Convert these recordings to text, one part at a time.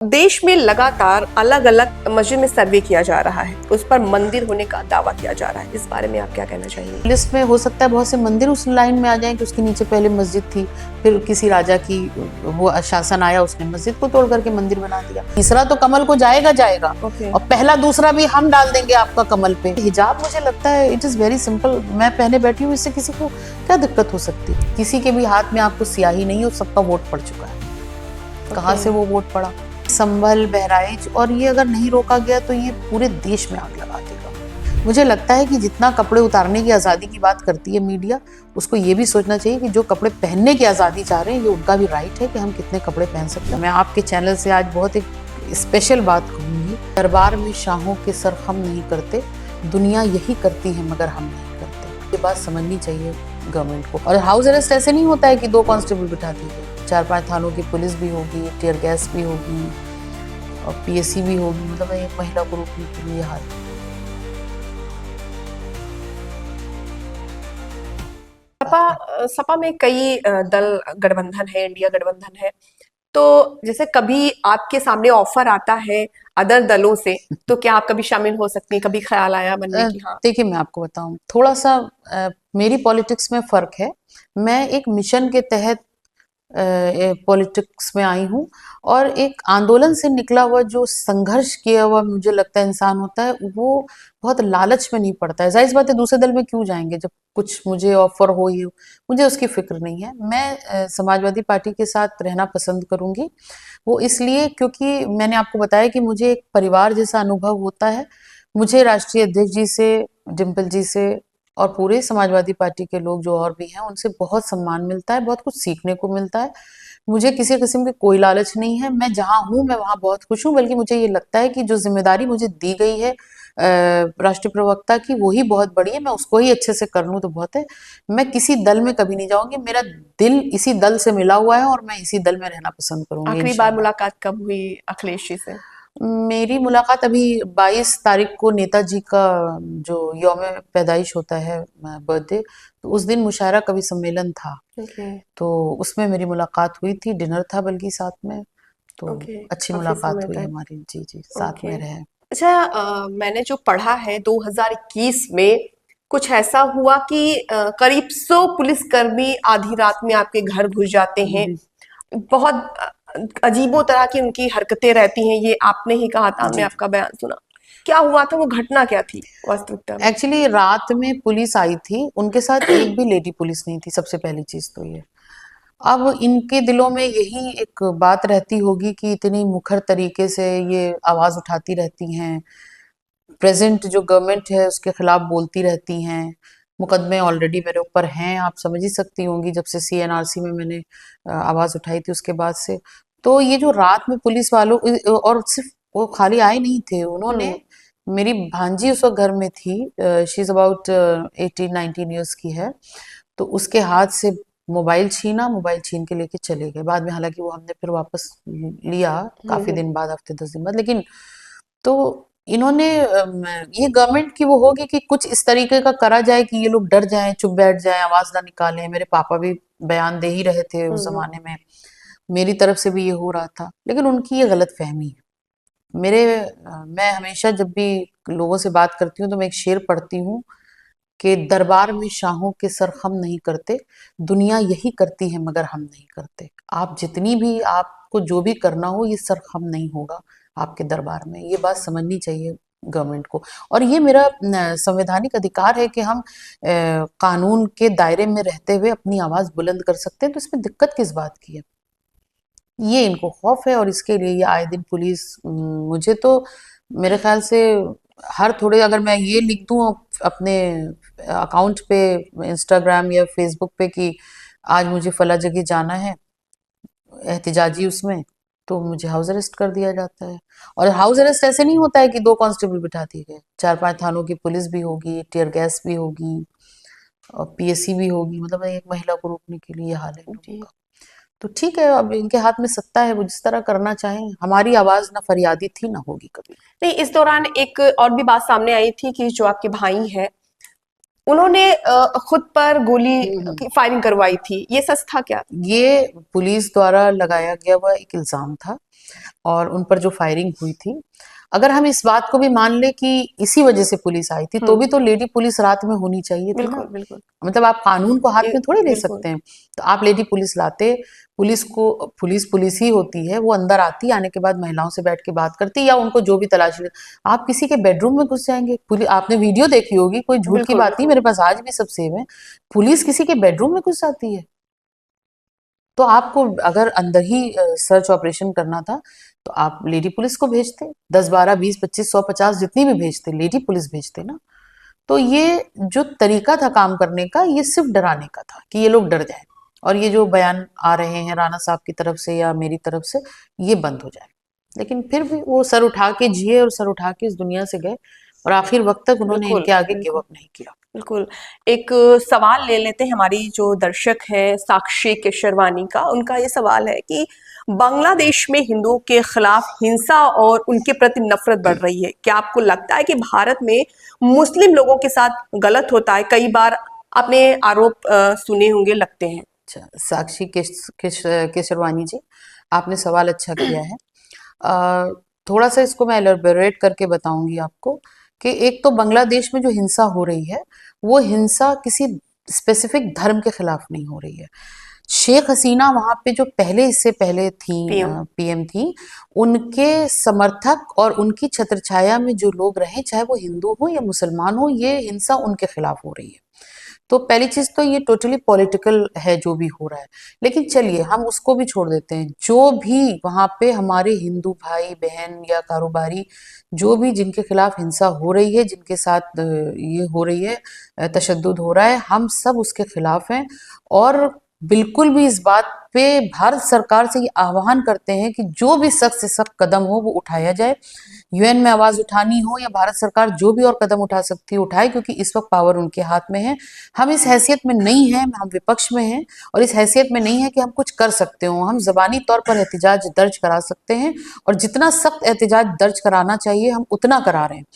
देश में लगातार अलग अलग मस्जिद में सर्वे किया जा रहा है, उस पर मंदिर होने का दावा किया जा रहा है। इस बारे में आप क्या कहना चाहेंगे? लिस्ट में हो सकता है बहुत से मंदिर उस लाइन में आ जाएं कि उसके नीचे पहले मस्जिद थी, फिर किसी राजा की वो शासन आया, उसने मस्जिद को तोड़ करके मंदिर बना दिया। तीसरा तो कमल को जाएगा और पहला दूसरा भी हम डाल देंगे आपका कमल पे। हिजाब मुझे लगता है इट इज वेरी सिंपल, मैं पहने बैठी हूँ, इससे किसी को क्या दिक्कत हो सकती है? किसी के भी हाथ में आपको स्याही नहीं है, सबका वोट पड़ चुका है। कहाँ से वो वोट पड़ा? संभल, बहराइच, और ये अगर नहीं रोका गया तो ये पूरे देश में आग लगा देगा। मुझे लगता है कि जितना कपड़े उतारने की आज़ादी की बात करती है मीडिया, उसको ये भी सोचना चाहिए कि जो कपड़े पहनने की आज़ादी चाह रहे हैं, ये उनका भी राइट है कि हम कितने कपड़े पहन सकते हैं। मैं आपके चैनल से आज बहुत एक स्पेशल बात कहूँगी। दरबार में शाहों के सर खम नहीं करते, दुनिया यही करती है मगर हम नहीं करते। ये बात समझनी चाहिए गवर्नमेंट को। और हाउस अरेस्ट ऐसे नहीं होता है कि 2 कांस्टेबल बिठा दिए, 4-5 थानों की पुलिस भी होगी, टीयर गैस भी होगी और पीएससी भी होगी। मतलब एक महिला को रोकने के लिए हाल। सपा में कई दल गठबंधन है, इंडिया गठबंधन है, तो जैसे कभी आपके सामने ऑफर आता है अदर दलों से, तो क्या आप कभी शामिल हो सकती हैं? कभी ख्याल आया मन में कि हाँ? देखिए, मैं आपको बताऊं, थोड़ा सा मेरी पॉलिटिक्स में फर्क है। मैं एक मिशन के तहत पॉलिटिक्स में आई हूँ, और एक आंदोलन से निकला हुआ जो संघर्ष किया हुआ मुझे लगता है इंसान होता है, वो बहुत लालच में नहीं पड़ता है। जाहिर बात है, दूसरे दल में क्यों जाएंगे जब कुछ मुझे ऑफर हो ही हो। मुझे उसकी फिक्र नहीं है। मैं समाजवादी पार्टी के साथ रहना पसंद करूंगी। वो इसलिए क्योंकि मैंने आपको बताया कि मुझे एक परिवार जैसा अनुभव होता है। मुझे राष्ट्रीय अध्यक्ष जी से, डिम्पल जी से और पूरे समाजवादी पार्टी के लोग जो और भी हैं, उनसे बहुत सम्मान मिलता है, बहुत कुछ सीखने को मिलता है। मुझे किसी किस्म की कोई लालच नहीं है। मैं जहाँ हूँ मैं वहाँ बहुत खुश हूँ, बल्कि मुझे ये लगता है कि जो जिम्मेदारी मुझे दी गई है राष्ट्रीय प्रवक्ता की, वो ही बहुत बड़ी है। मैं उसको ही अच्छे से कर लूँ तो बहुत है। मैं किसी दल में कभी नहीं जाऊंगी। मेरा दिल इसी दल से मिला हुआ है और मैं इसी दल में रहना पसंद करूंगी आखिरी बार इंशाल्लाह। मुलाकात कब हुई अखिलेश जी से? मेरी मुलाकात अभी 22 तारीख को नेताजी का जो यौम पैदाइश होता है, बर्थडे, तो उस दिन मुशायरा कवि सम्मेलन था। तो उसमें मेरी मुलाकात हुई थी, डिनर था बल्कि साथ में। तो अच्छी काफी मुलाकात समय हुई तक। हमारी। जी जी, साथ में रहे। अच्छा, मैंने जो पढ़ा है 2021 में कुछ ऐसा हुआ कि करीब 100 पुलिसकर्मी आधी रात में आपके घर घुस जाते हैं। बहुत अजीबो तरह की उनकी हरकतें रहती हैं, ये आपने ही कहा था, हमने आपका बयान सुना। क्या हुआ था? वो घटना क्या थी वास्तविकता में? एक्चुअली रात में पुलिस आई थी, उनके साथ एक भी लेडी पुलिस नहीं थी। सबसे पहली चीज तो ये। अब इनके दिलों में यही एक बात रहती होगी कि इतनी मुखर तरीके से ये आवाज उठाती रहती हैं, प्रेजेंट जो गवर्नमेंट है उसके खिलाफ बोलती रहती हैं। मुकदमे ऑलरेडी मेरे ऊपर हैं, आप समझ ही सकती होंगी, जब से सीएनआरसी में मैंने आवाज उठाई थी उसके बाद से। तो ये जो रात में पुलिस वालों, और सिर्फ वो खाली आए नहीं थे, उन्होंने, मेरी भांजी उस वक्त घर में थी, शी इज अबाउट 18-19 ईयर्स की है, तो उसके हाथ से मोबाइल छीना, मोबाइल छीन के लेके चले गए। बाद में हालांकि वो हमने फिर वापस लिया, काफी दिन बाद, हफ्ते 10 दिन बाद। लेकिन तो इन्होंने ये गवर्नमेंट की वो होगी कि कुछ इस तरीके का करा जाए कि ये लोग डर जाएं, चुप बैठ जाएं, आवाज ना निकालें। मेरे पापा भी बयान दे ही रहे थे उस जमाने में, मेरी तरफ से भी ये हो रहा था। लेकिन उनकी ये गलत फहमी है। मैं हमेशा जब भी लोगों से बात करती हूँ तो मैं एक शेर पढ़ती हूँ कि दरबार में शाहों के सर खम नहीं करते, दुनिया यही करती है मगर हम नहीं करते। आप जितनी भी, आपको जो भी करना हो, ये सर खम नहीं होगा आपके दरबार में। ये बात समझनी चाहिए गवर्नमेंट को। और ये मेरा संवैधानिक अधिकार है कि हम कानून के दायरे में रहते हुए अपनी आवाज बुलंद कर सकते हैं। तो इसमें दिक्कत किस बात की है? ये इनको खौफ है, और इसके लिए ये आए दिन पुलिस, मुझे तो मेरे ख्याल से हर थोड़े, अगर मैं ये लिख दूं अपने अकाउंट पे, इंस्टाग्राम या फेसबुक पे, कि आज मुझे फला जगह जाना है एहतिजाजी उसमें, तो मुझे हाउस अरेस्ट कर दिया जाता है। और हाउस अरेस्ट ऐसे नहीं होता है कि 2 कांस्टेबल बिठा दिए गए, 4-5 थानों की पुलिस भी होगी, टीयर गैस भी होगी और पीएससी भी होगी। मतलब एक महिला को रोकने के लिए हाल है लोगों का। तो ठीक है, अब इनके हाथ में सत्ता है, वो जिस तरह करना चाहें। हमारी आवाज ना फरियादी थी, ना होगी कभी। नहीं, इस दौरान एक और भी बात सामने आई थी कि जो आपके भाई हैं, उन्होंने खुद पर गोली की फायरिंग करवाई थी। ये सच था क्या? ये पुलिस द्वारा लगाया गया हुआ एक इल्जाम था। और उन पर जो फायरिंग हुई थी, अगर हम इस बात को भी मान ले कि इसी वजह से पुलिस आई थी, तो भी तो लेडी पुलिस रात में होनी चाहिए थी ना। बिल्कुल बिल्कुल। मतलब आप कानून को हाथ में थोड़े ले बिल्कुल सकते हैं। तो आप लेडी पुलिस लाते, पुलिस को, पुलिस पुलिस ही होती है, वो अंदर आती, आने के बाद महिलाओं से बैठ के बात करती, या उनको जो भी तलाशी आप किसी के बेडरूम में घुस जाएंगे। पुलिस, आपने वीडियो देखी होगी, कोई झूठ की बिल्कुल। बात नहीं, मेरे पास आज भी सब सेव है। पुलिस किसी के बेडरूम में घुस जाती है। तो आपको अगर अंदर ही सर्च ऑपरेशन करना था, तो आप लेडी पुलिस को भेजते, 10 12 20 25 100 50 जितनी भी भेजते, लेडी पुलिस भेजते ना। तो ये जो तरीका था काम करने का, ये सिर्फ डराने का था कि ये लोग डर जाएं, और ये जो बयान आ रहे हैं राणा साहब की तरफ से या मेरी तरफ से, ये बंद हो जाए। लेकिन फिर भी वो सर उठा के जिए और सर उठा के इस दुनिया से गए, और आखिर वक्त तक उन्होंने बिल्कुल इनके आगे गिव बिल्कुल अप नहीं किया। बिल्कुल। एक सवाल ले लेते हैं, हमारी जो दर्शक है साक्षी केशरवानी का, उनका ये सवाल है कि बांग्लादेश में हिंदुओं के खिलाफ हिंसा और उनके प्रति नफरत बढ़ रही है। क्या आपको लगता है कि भारत में मुस्लिम लोगों के साथ गलत होता है? कई बार आपने आरोप सुने होंगे, लगते हैं। अच्छा, साक्षी केशरवानी जी, आपने सवाल अच्छा किया है। थोड़ा सा इसको मैं एलैबोरेट करके बताऊंगी आपको कि एक तो बांग्लादेश में जो हिंसा हो रही है, वो हिंसा किसी स्पेसिफिक धर्म के खिलाफ नहीं हो रही है। शेख हसीना वहां पे जो पहले, इससे पहले थी, पीएम। पीएम थी, उनके समर्थक और उनकी छत्रछाया में जो लोग रहे, चाहे वो हिंदू हो या मुसलमान हो, ये हिंसा उनके खिलाफ हो रही है। तो पहली चीज तो ये टोटली पॉलिटिकल है जो भी हो रहा है। लेकिन चलिए हम उसको भी छोड़ देते हैं। जो भी वहां पे हमारे हिंदू भाई बहन या कारोबारी, जो भी जिनके खिलाफ हिंसा हो रही है, जिनके साथ ये हो रही है, तशद्दुद हो रहा है, हम सब उसके खिलाफ हैं। और बिल्कुल भी इस बात पे भारत सरकार से ये आह्वान करते हैं कि जो भी सख्त से सख्त कदम हो वो उठाया जाए। यूएन में आवाज उठानी हो या भारत सरकार जो भी और कदम उठा सकती है उठाए, क्योंकि इस वक्त पावर उनके हाथ में है। हम इस हैसियत में नहीं हैं, हम विपक्ष में हैं, और इस हैसियत में नहीं है कि हम कुछ कर सकते हो। हम जबानी तौर पर एहतिजाज दर्ज करा सकते हैं, और जितना सख्त एहतिजाज दर्ज कराना चाहिए हम उतना करा रहे हैं।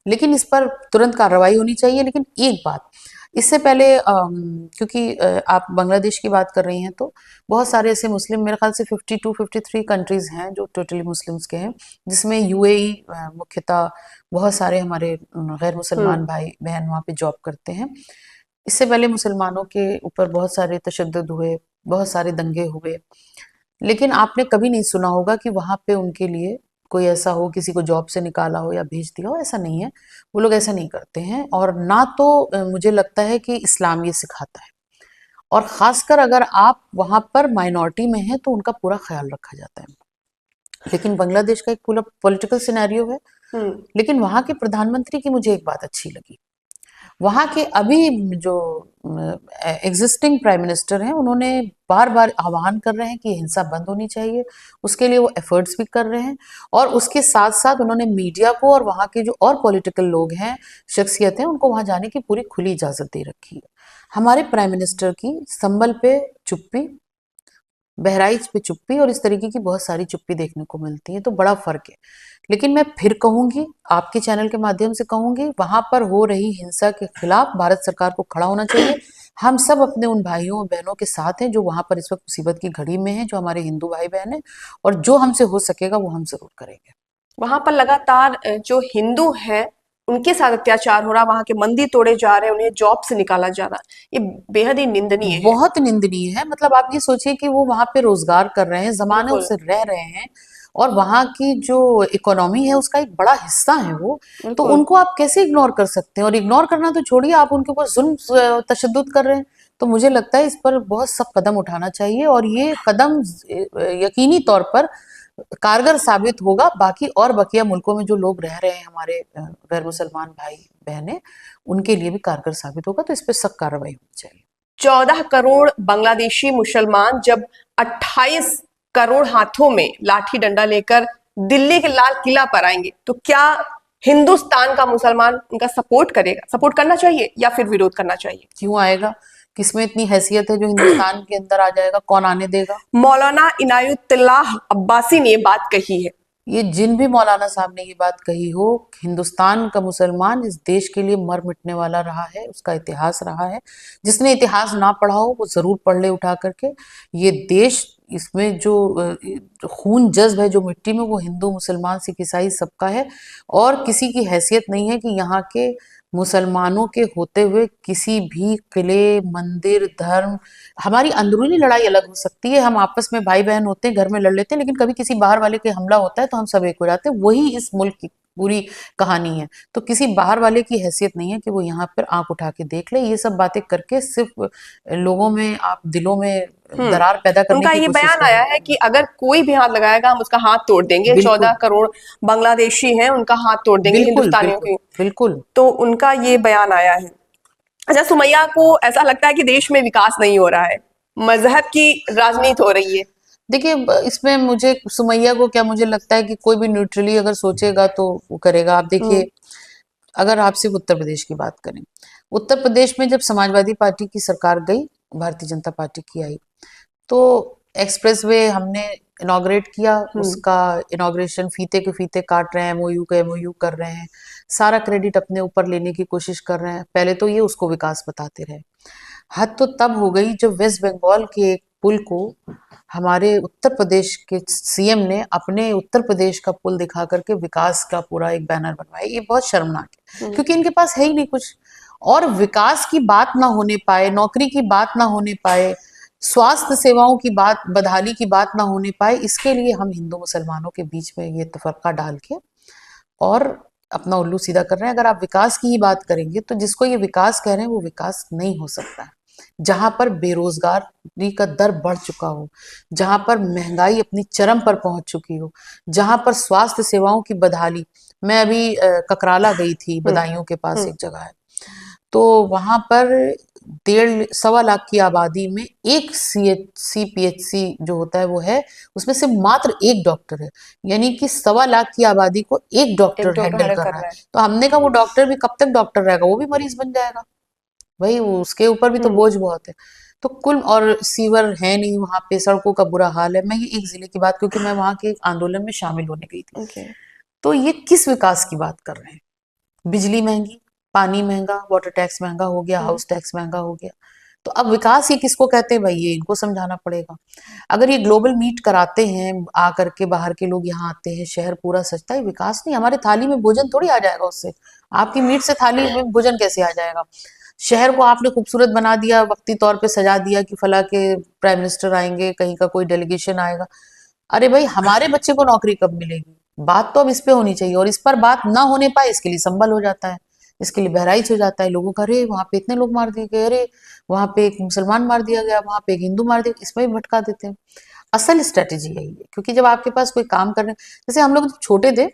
लेकिन इस पर तुरंत कार्रवाई होनी चाहिए। लेकिन एक बात, इससे पहले क्योंकि आप बांग्लादेश की बात कर रही हैं, तो बहुत सारे ऐसे मुस्लिम, मेरे ख्याल से 52 53 कंट्रीज हैं जो टोटली मुस्लिम्स के हैं, जिसमें यूएई मुख्यतः, बहुत सारे हमारे गैर मुसलमान भाई बहन वहाँ पे जॉब करते हैं। इससे पहले मुसलमानों के ऊपर बहुत सारे तशद्दुद हुए, बहुत सारे दंगे हुए, लेकिन आपने कभी नहीं सुना होगा कि वहां पे उनके लिए कोई ऐसा हो, किसी को जॉब से निकाला हो या भेज दिया हो। ऐसा नहीं है, वो लोग ऐसा नहीं करते हैं। और ना तो मुझे लगता है कि इस्लाम ये सिखाता है। और खासकर अगर आप वहां पर माइनॉरिटी में हैं तो उनका पूरा ख्याल रखा जाता है। लेकिन बांग्लादेश का एक पूरा पॉलिटिकल सिनेरियो है। लेकिन वहां के प्रधानमंत्री की मुझे एक बात अच्छी लगी। वहां के अभी जो एग्जिस्टिंग प्राइम मिनिस्टर हैं, उन्होंने बार बार आह्वान कर रहे हैं कि हिंसा बंद होनी चाहिए। उसके लिए वो एफर्ट्स भी कर रहे हैं, और उसके साथ साथ उन्होंने मीडिया को और वहां के जो और पॉलिटिकल लोग हैं, शख्सियत हैं, उनको वहां जाने की पूरी खुली इजाजत दे रखी है। हमारे प्राइम मिनिस्टर की संभल पे चुप्पी, बहराइच पे चुप्पी, और इस तरीके की बहुत सारी चुप्पी देखने को मिलती है। तो बड़ा फर्क है। लेकिन मैं फिर कहूंगी, आपके चैनल के माध्यम से कहूंगी, वहां पर हो रही हिंसा के खिलाफ भारत सरकार को खड़ा होना चाहिए। हम सब अपने उन भाइयों और बहनों के साथ हैं जो वहां पर इस वक्त मुसीबत की घड़ी में हैं, जो हमारे हिंदू भाई बहन हैं, और जो हमसे हो सकेगा वो हम जरूर करेंगे। वहां पर लगातार जो हिंदू है उनके साथ अत्याचार हो रहा, वहां के मंदिर तोड़े जा रहे हैं, उन्हें जॉब से निकाला जा रहा, ये बेहद ही निंदनीय है। बहुत निंदनीय है। मतलब आप ये सोचिए कि वो वहां पे रोजगार कर रहे हैं, जमाने बिल्कुल से रह रहे हैं, और वहां की जो इकोनॉमी है उसका एक बड़ा हिस्सा है वो। तो बिल्कुल। उनको आप कैसे इग्नोर कर सकते हैं? और इग्नोर करना तो छोड़िए, आप उनके ऊपर जुल्म तशद्दुद कर रहे हैं। तो मुझे लगता है इस पर बहुत सख्त कदम उठाना चाहिए, और ये कदम यकीनी तौर पर कारगर साबित होगा। बाकी और बकिया मुल्कों में जो लोग रह रहे हैं, हमारे गैर मुसलमान भाई बहनें, उनके लिए भी कारगर साबित होगा। तो इस पर सख्त कार्रवाई होनी चाहिए। 14 करोड़ बांग्लादेशी मुसलमान जब 28 करोड़ हाथों में लाठी डंडा लेकर दिल्ली के लाल किला पर आएंगे, तो क्या हिंदुस्तान का मुसलमान उनका सपोर्ट करेगा? सपोर्ट करना चाहिए या फिर विरोध करना चाहिए? क्यों आएगा? किसमें इतनी हैसियत है जो हिंदुस्तान के अंदर आ जाएगा? कौन आने देगा? मौलाना इनायतुल्लाह अब्बासी ने ये बात कही है। ये जिन भी मौलाना साहब ने ये बात कही हो, हिंदुस्तान का मुसलमान इस देश के लिए मर मिटने वाला रहा है, उसका इतिहास रहा है। जिसने इतिहास ना पढ़ा हो वो जरूर पढ़ ले उठा करके। ये देश इसमें जो खून जज्ब है जो मिट्टी में, वो हिंदू मुसलमान सिख ईसाई सबका है, और किसी की हैसियत नहीं है कि यहाँ के मुसलमानों के होते हुए किसी भी किले, मंदिर, धर्म, हमारी अंदरूनी लड़ाई अलग हो सकती है, हम आपस में भाई बहन होते हैं, घर में लड़ लेते हैं, लेकिन कभी किसी बाहर वाले के हमला होता है तो हम सब एक हो जाते हैं। वही इस मुल्क की पूरी कहानी है। तो किसी बाहर वाले की हैसियत नहीं है कि वो यहाँ पर आंख उठा के देख ले। ये सब बातें करके सिर्फ लोगों में, आप दिलों में दरार पैदा करने उनका की ये कोशिश बयान कर रहे आया हैं। है कि अगर कोई भी हाथ लगाएगा हम उसका हाथ तोड़ देंगे। बिल्कुल 14 करोड़ बांग्लादेशी हैं, उनका हाथ तोड़ देंगे बिल्कुल हिंदुस्तानियों बिल्कुल की। बिल्कुल। तो उनका ये बयान आया है। अच्छा, सुमैया को ऐसा लगता है कि देश में विकास नहीं हो रहा है, मजहब की राजनीति हो रही है। देखिए, इसमें मुझे सुमैया को क्या, मुझे लगता है कि कोई भी न्यूट्रली अगर सोचेगा तो वो करेगा। आप देखिए, अगर आप सिर्फ उत्तर प्रदेश की बात करें, उत्तर प्रदेश में जब समाजवादी पार्टी की सरकार गई, भारतीय जनता पार्टी की आई, तो एक्सप्रेसवे हमने इनॉग्रेट किया। उसका इनॉग्रेशन फीते के फीते काट रहे हैं, एमओयू का एमओयू कर रहे हैं, सारा क्रेडिट अपने ऊपर लेने की कोशिश कर रहे हैं। पहले तो ये उसको विकास बताते रहे। हद तो तब हो गई जब वेस्ट बंगाल के एक पुल को हमारे उत्तर प्रदेश के सीएम ने अपने उत्तर प्रदेश का पुल दिखा करके विकास का पूरा एक बैनर बनवाया। ये बहुत शर्मनाक है, क्योंकि इनके पास है ही नहीं कुछ। और विकास की बात ना होने पाए, नौकरी की बात ना होने पाए, स्वास्थ्य सेवाओं की बात, बदहाली की बात ना होने पाए, इसके लिए हम हिंदू मुसलमानों के बीच में ये तफरका डाल के और अपना उल्लू सीधा कर रहे हैं। अगर आप विकास की ही बात करेंगे तो जिसको ये विकास कह रहे हैं वो विकास नहीं हो सकता है। जहां पर बेरोजगारी का दर बढ़ चुका हो, जहां पर महंगाई अपनी चरम पर पहुंच चुकी हो, जहां पर स्वास्थ्य सेवाओं की बदहाली, मैं अभी ककराला गई थी, बदायूं के पास एक जगह है, तो वहां पर 1.5 से 1.25 लाख की आबादी में एक CPHC जो होता है वो है, उसमें से मात्र एक डॉक्टर है। यानी कि 1.25 लाख की आबादी को एक एक डॉक्टर डॉक्टर हैंडल हैंडल कर कर रहा है। रहा है। तो हमने कहा वो डॉक्टर भी कब तक डॉक्टर रहेगा, वो भी मरीज बन जाएगा भाई, वो उसके ऊपर भी तो बोझ बहुत है। तो कुल, और सीवर है नहीं वहां पे, सड़कों का बुरा हाल है। मैं ये एक जिले की बात, क्योंकि मैं वहां के एक आंदोलन में शामिल होने गई थी। ओके। तो ये किस विकास की बात कर रहे हैं? बिजली महंगी, पानी महंगा, वाटर टैक्स महंगा हो गया, हाउस टैक्स महंगा हो गया। तो अब विकास ये किसको कहते हैं भाई, ये इनको समझाना पड़ेगा। अगर ये ग्लोबल मीट कराते हैं, आकर के बाहर के लोग यहाँ आते हैं, शहर पूरा सजता है, विकास नहीं। हमारे थाली में भोजन थोड़ी आ जाएगा उससे। आपकी मीट से थाली में भोजन कैसे आ जाएगा? शहर को आपने खूबसूरत बना दिया, वक्ती तौर पे सजा दिया कि फला के प्राइम मिनिस्टर आएंगे, कहीं का कोई डेलीगेशन आएगा। अरे भाई, हमारे बच्चे को नौकरी कब मिलेगी? बात तो अब इस पे होनी चाहिए, और इस पर बात ना होने पाए इसके लिए संभल हो जाता है, इसके लिए बहराइच हो जाता है लोगों का। अरे वहां पे इतने लोग मार दिए गए, अरे वहां पे एक मुसलमान मार दिया गया, वहां पे एक हिंदू मार दिया, इसमें भी भटका देते हैं। असल स्ट्रेटेजी यही है, क्योंकि जब आपके पास कोई काम करने, जैसे हम लोग जब छोटे थे,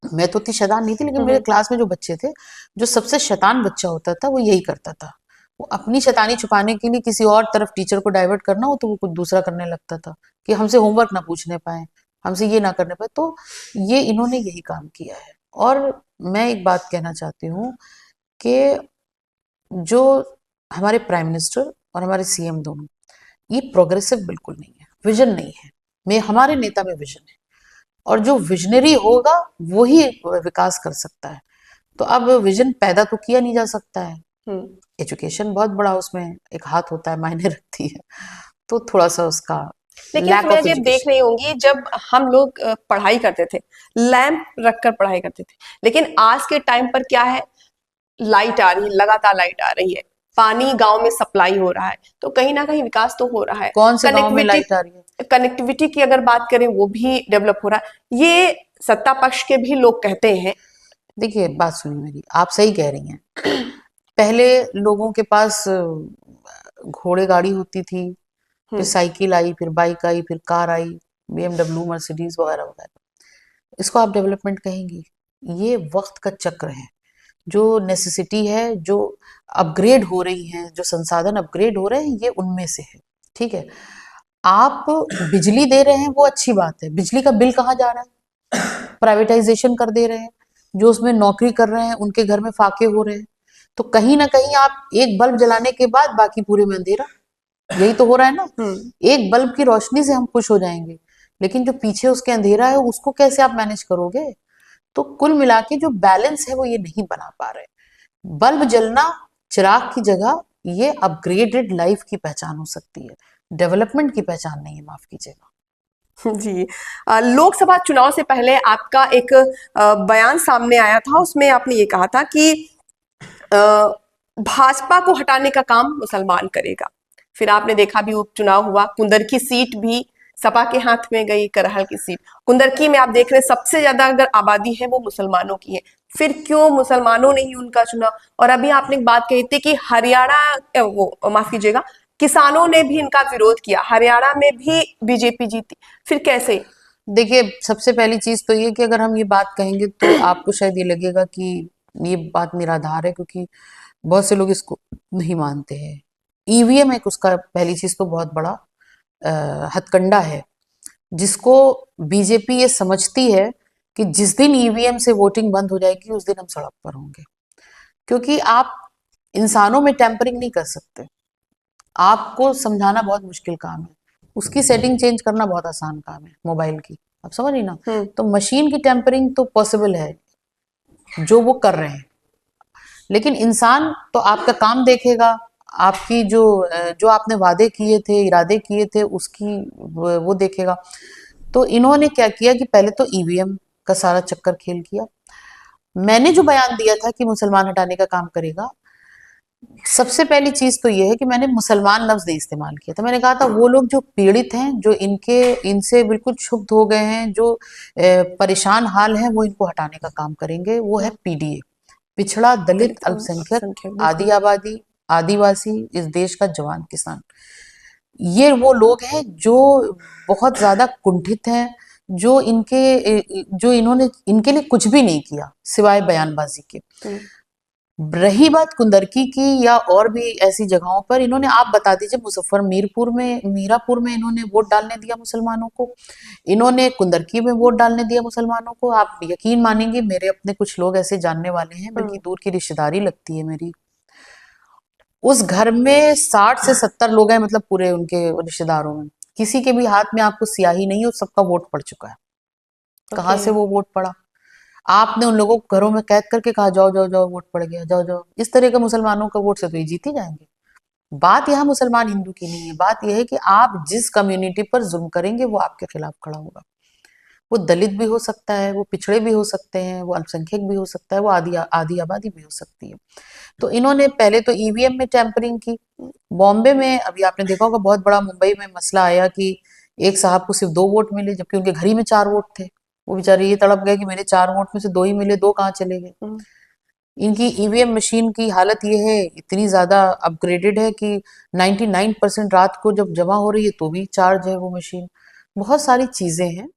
मैं तो इतनी शैतान नहीं थी, लेकिन मेरे क्लास में जो बच्चे थे, जो सबसे शैतान बच्चा होता था वो यही करता था। वो अपनी शैतानी छुपाने के लिए किसी और तरफ टीचर को डाइवर्ट करना हो तो वो कुछ दूसरा करने लगता था, कि हमसे होमवर्क ना पूछने पाए, हमसे ये ना करने पाए। तो ये इन्होंने यही काम किया है। और मैं एक बात कहना चाहती हूँ कि जो हमारे प्राइम मिनिस्टर और हमारे सीएम दोनों, ये प्रोग्रेसिव बिल्कुल नहीं है, विजन नहीं है। मैं, हमारे नेता में विजन है, और जो विजनरी होगा वो ही विकास कर सकता है। तो अब विजन पैदा तो किया नहीं जा सकता है, एजुकेशन बहुत बड़ा उसमें एक हाथ होता है, मायने रखती है। तो थोड़ा सा उसका लेकिन लैक सुमैया ऑफ जी, आप देख एजुकेशन। रही होंगी जब हम लोग पढ़ाई करते थे, लैंप रखकर पढ़ाई करते थे, लेकिन आज के टाइम पर क्या है, लाइट आ रही है, लगातार लाइट आ रही है, पानी गांव में सप्लाई हो रहा है, तो कहीं ना कहीं विकास तो हो रहा है। कौन से गांव में कनेक्टिविटी लाइट आ रही है? कनेक्टिविटी की अगर बात करें वो भी डेवलप हो रहा है, ये सत्ता पक्ष के भी लोग कहते हैं। देखिए, बात सुनिए मेरी, आप सही कह रही हैं। पहले लोगों के पास घोड़े गाड़ी होती थी, फिर साइकिल आई, फिर बाइक आई, फिर कार आई, BMW, मर्सिडीज वगैरह वगैरह। इसको आप डेवलपमेंट कहेंगी? ये वक्त का चक्र है। जो नेसेसिटी है, जो अपग्रेड हो रही है, जो संसाधन अपग्रेड हो रहे हैं, ये उनमें से है। ठीक है, आप बिजली दे रहे हैं वो अच्छी बात है, बिजली का बिल कहाँ जा रहा है? प्राइवेटाइजेशन कर दे रहे हैं, जो उसमें नौकरी कर रहे हैं उनके घर में फाके हो रहे हैं। तो कहीं ना कहीं आप एक बल्ब जलाने के बाद बाकी पूरे में अंधेरा, यही तो हो रहा है ना। एक बल्ब की रोशनी से हम खुश हो जाएंगे, लेकिन जो पीछे उसके अंधेरा है उसको कैसे आप मैनेज करोगे? तो कुल मिला के जो बैलेंस है वो ये नहीं बना पा रहे। बल्ब जलना चिराग की जगह, ये अपग्रेडेड लाइफ की पहचान हो सकती है। डेवलपमेंट की पहचान नहीं है, माफ कीजिएगा। जी। लोकसभा चुनाव से पहले आपका एक बयान सामने आया था, उसमें आपने ये कहा था कि अ, भाजपा को हटाने का काम मुसलमान करेगा। फिर आपने देखा भी उपचुनाव हुआ, कुंदरकी सीट भी सपा के हाथ में गई, करहल की सीट। कुंदरकी में आप देख रहे हैं सबसे ज्यादा अगर आबादी है वो मुसलमानों की है, फिर क्यों मुसलमानों ने ही उनका चुना? और अभी आपने एक बात कही थी कि हरियाणा वो माफ कीजिएगा, किसानों ने भी इनका विरोध किया, हरियाणा में भी बीजेपी जीती, फिर कैसे? देखिए, सबसे पहली चीज तो ये कि अगर हम ये बात कहेंगे तो आपको शायद ये लगेगा कि ये बात निराधार है, क्योंकि बहुत से लोग इसको नहीं मानते हैं। ईवीएम एक उसका पहली चीज तो बहुत बड़ा हथकंडा है, जिसको बीजेपी ये समझती है कि जिस दिन ईवीएम से वोटिंग बंद हो जाएगी उस दिन हम सड़क पर होंगे, क्योंकि आप इंसानों में टेम्परिंग नहीं कर सकते। आपको समझाना बहुत मुश्किल काम है, उसकी सेटिंग चेंज करना बहुत आसान काम है मोबाइल की, आप समझ रही ना। तो मशीन की टेम्परिंग तो पॉसिबल है, जो वो कर रहे हैं, लेकिन इंसान तो आपका काम देखेगा, आपकी जो आपने वादे किए थे, इरादे किए थे, उसकी वो देखेगा। तो इन्होंने क्या किया कि पहले तो ईवीएम का सारा चक्कर खेल किया। मैंने जो बयान दिया था कि मुसलमान हटाने का काम करेगा, सबसे पहली चीज तो ये है कि मैंने मुसलमान लफ्ज नहीं इस्तेमाल किया था। मैंने कहा था वो लोग जो पीड़ित हैं, जो इनसे बिल्कुल क्षुब्ध हो गए हैं, जो परेशान हाल हैं, वो इनको हटाने का काम करेंगे। वो है पीडीए, पिछड़ा दलित दलित और अल्पसंख्यक अल्पसंख्यक, आदि बिल्कुल। आबादी आदिवासी, इस देश का जवान किसान। ये वो लोग हैं जो बहुत ज्यादा कुंठित हैं, जो इन्होंने इनके लिए कुछ भी नहीं किया सिवाय बयानबाजी के। रही बात कुंदरकी की या और भी ऐसी जगहों पर, इन्होंने, आप बता दीजिए, मीरापुर में इन्होंने वोट डालने दिया मुसलमानों को, इन्होंने कुंदरकी में वोट डालने दिया मुसलमानों को। आप यकीन मानेंगे, मेरे अपने कुछ लोग ऐसे जानने वाले हैं, बल्कि दूर की रिश्तेदारी लगती है मेरी, उस घर में 60 से 70 लोग हैं, मतलब पूरे उनके रिश्तेदारों में किसी के भी हाथ में आपको स्याही नहीं है, और सबका वोट पड़ चुका है। कहाँ ओके। से वो वोट पड़ा? आपने उन लोगों को घरों में कैद करके कहा जाओ जाओ जाओ वोट पड़ गया, जाओ जाओ। इस तरह का मुसलमानों का वोट से तो ये जीत ही जाएंगे। बात यहाँ मुसलमान हिंदू की नहीं है, बात यह है कि आप जिस कम्युनिटी पर जुल्म करेंगे वो आपके खिलाफ खड़ा होगा। वो दलित भी हो सकता है, वो पिछड़े भी हो सकते हैं, वो अल्पसंख्यक भी हो सकता है, वो आदि आदि आबादी भी हो सकती है। तो इन्होंने पहले तो ईवीएम में टैंपरिंग की। बॉम्बे में अभी आपने देखा होगा, बहुत बड़ा मुंबई में मसला आया कि एक साहब को सिर्फ 2 वोट मिले, जबकि उनके घर ही में 4 वोट थे। वो बेचारे ये तड़प गए कि मेरे 4 वोट में से 2 ही मिले, 2 कहाँ चले गए। इनकी ईवीएम मशीन की हालत ये है, इतनी ज्यादा अपग्रेडेड है कि 99% रात को जब जमा हो रही है तो भी चार्ज है वो मशीन। बहुत सारी चीजें हैं